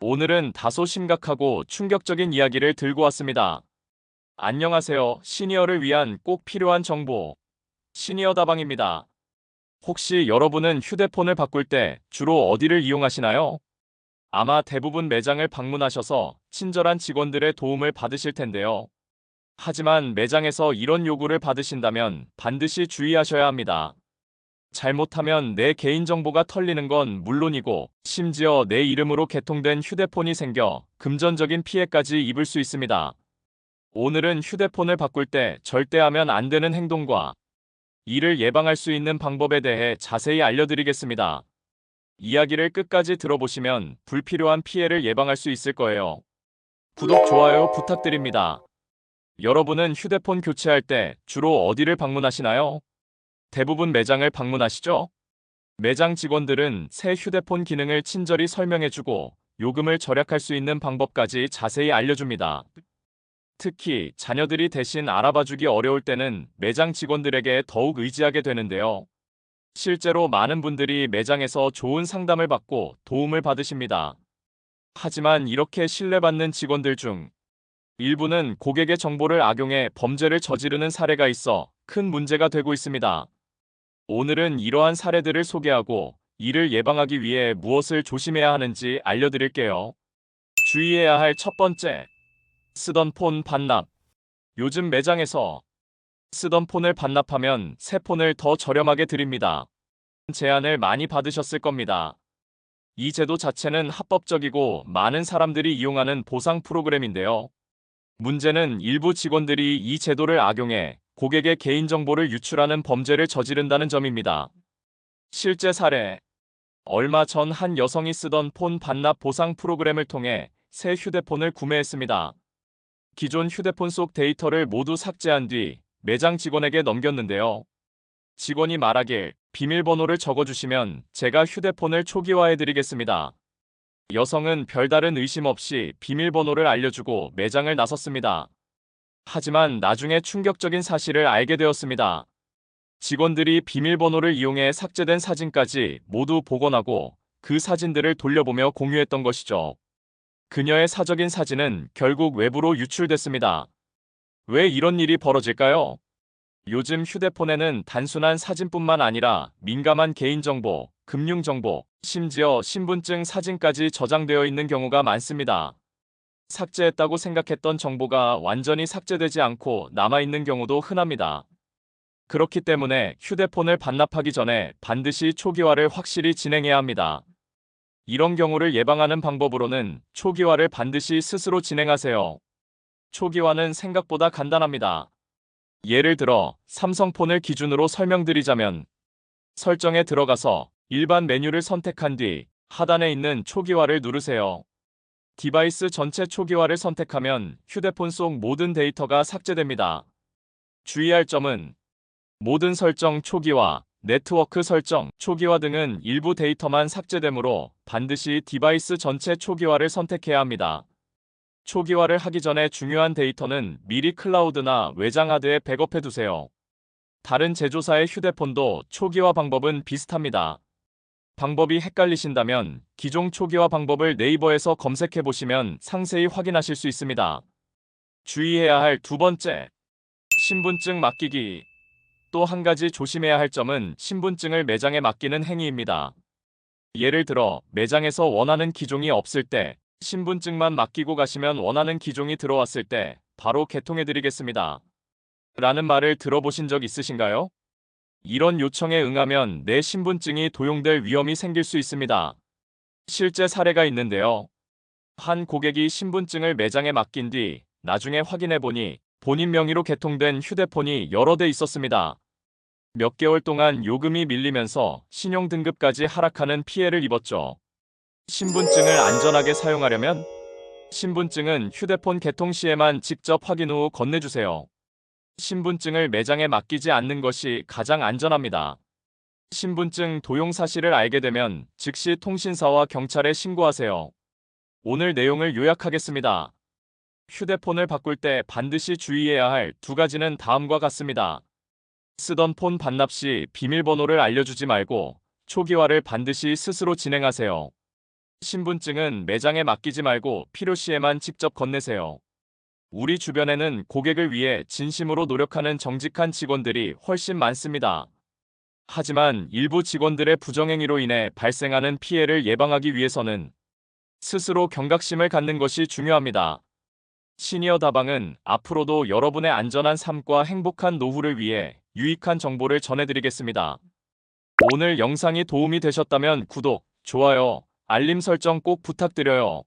오늘은 다소 심각하고 충격적인 이야기를 들고 왔습니다. 안녕하세요. 시니어를 위한 꼭 필요한 정보. 시니어 다방입니다. 혹시 여러분은 휴대폰을 바꿀 때 주로 어디를 이용하시나요? 아마 대부분 매장을 방문하셔서 친절한 직원들의 도움을 받으실 텐데요. 하지만 매장에서 이런 요구를 받으신다면 반드시 주의하셔야 합니다. 잘못하면 내 개인정보가 털리는 건 물론이고, 심지어 내 이름으로 개통된 휴대폰이 생겨 금전적인 피해까지 입을 수 있습니다. 오늘은 휴대폰을 바꿀 때 절대 하면 안 되는 행동과 이를 예방할 수 있는 방법에 대해 자세히 알려드리겠습니다. 이야기를 끝까지 들어보시면 불필요한 피해를 예방할 수 있을 거예요. 구독, 좋아요 부탁드립니다. 여러분은 휴대폰 교체할 때 주로 어디를 방문하시나요? 대부분 매장을 방문하시죠? 매장 직원들은 새 휴대폰 기능을 친절히 설명해주고 요금을 절약할 수 있는 방법까지 자세히 알려줍니다. 특히 자녀들이 대신 알아봐주기 어려울 때는 매장 직원들에게 더욱 의지하게 되는데요. 실제로 많은 분들이 매장에서 좋은 상담을 받고 도움을 받으십니다. 하지만 이렇게 신뢰받는 직원들 중 일부는 고객의 정보를 악용해 범죄를 저지르는 사례가 있어 큰 문제가 되고 있습니다. 오늘은 이러한 사례들을 소개하고 이를 예방하기 위해 무엇을 조심해야 하는지 알려드릴게요. 주의해야 할 첫 번째, 쓰던 폰 반납. 요즘 매장에서 쓰던 폰을 반납하면 새 폰을 더 저렴하게 드립니다. 제안을 많이 받으셨을 겁니다. 이 제도 자체는 합법적이고 많은 사람들이 이용하는 보상 프로그램인데요. 문제는 일부 직원들이 이 제도를 악용해 고객의 개인정보를 유출하는 범죄를 저지른다는 점입니다. 실제 사례. 얼마 전 한 여성이 쓰던 폰 반납 보상 프로그램을 통해 새 휴대폰을 구매했습니다. 기존 휴대폰 속 데이터를 모두 삭제한 뒤 매장 직원에게 넘겼는데요. 직원이 말하길 비밀번호를 적어주시면 제가 휴대폰을 초기화해드리겠습니다. 여성은 별다른 의심 없이 비밀번호를 알려주고 매장을 나섰습니다. 하지만 나중에 충격적인 사실을 알게 되었습니다. 직원들이 비밀번호를 이용해 삭제된 사진까지 모두 복원하고 그 사진들을 돌려보며 공유했던 것이죠. 그녀의 사적인 사진은 결국 외부로 유출됐습니다. 왜 이런 일이 벌어질까요? 요즘 휴대폰에는 단순한 사진뿐만 아니라 민감한 개인정보, 금융정보, 심지어 신분증 사진까지 저장되어 있는 경우가 많습니다. 삭제했다고 생각했던 정보가 완전히 삭제되지 않고 남아있는 경우도 흔합니다. 그렇기 때문에 휴대폰을 반납하기 전에 반드시 초기화를 확실히 진행해야 합니다. 이런 경우를 예방하는 방법으로는 초기화를 반드시 스스로 진행하세요. 초기화는 생각보다 간단합니다. 예를 들어 삼성폰을 기준으로 설명드리자면 설정에 들어가서 일반 메뉴를 선택한 뒤 하단에 있는 초기화를 누르세요. 디바이스 전체 초기화를 선택하면 휴대폰 속 모든 데이터가 삭제됩니다. 주의할 점은 모든 설정 초기화, 네트워크 설정 초기화 등은 일부 데이터만 삭제되므로 반드시 디바이스 전체 초기화를 선택해야 합니다. 초기화를 하기 전에 중요한 데이터는 미리 클라우드나 외장 하드에 백업해 두세요. 다른 제조사의 휴대폰도 초기화 방법은 비슷합니다. 방법이 헷갈리신다면 기존 초기화 방법을 네이버에서 검색해 보시면 상세히 확인하실 수 있습니다. 주의해야 할 두 번째, 신분증 맡기기. 또 한 가지 조심해야 할 점은 신분증을 매장에 맡기는 행위입니다. 예를 들어 매장에서 원하는 기종이 없을 때 신분증만 맡기고 가시면 원하는 기종이 들어왔을 때 바로 개통해드리겠습니다. 라는 말을 들어보신 적 있으신가요? 이런 요청에 응하면 내 신분증이 도용될 위험이 생길 수 있습니다. 실제 사례가 있는데요. 한 고객이 신분증을 매장에 맡긴 뒤 나중에 확인해보니 본인 명의로 개통된 휴대폰이 여러 대 있었습니다. 몇 개월 동안 요금이 밀리면서 신용등급까지 하락하는 피해를 입었죠. 신분증을 안전하게 사용하려면 신분증은 휴대폰 개통 시에만 직접 확인 후 건네주세요. 신분증을 매장에 맡기지 않는 것이 가장 안전합니다. 신분증 도용 사실을 알게 되면 즉시 통신사와 경찰에 신고하세요. 오늘 내용을 요약하겠습니다. 휴대폰을 바꿀 때 반드시 주의해야 할 두 가지는 다음과 같습니다. 쓰던 폰 반납 시 비밀번호를 알려주지 말고 초기화를 반드시 스스로 진행하세요. 신분증은 매장에 맡기지 말고 필요시에만 직접 건네세요. 우리 주변에는 고객을 위해 진심으로 노력하는 정직한 직원들이 훨씬 많습니다. 하지만 일부 직원들의 부정행위로 인해 발생하는 피해를 예방하기 위해서는 스스로 경각심을 갖는 것이 중요합니다. 시니어 다방은 앞으로도 여러분의 안전한 삶과 행복한 노후를 위해 유익한 정보를 전해드리겠습니다. 오늘 영상이 도움이 되셨다면 구독, 좋아요, 알림 설정 꼭 부탁드려요.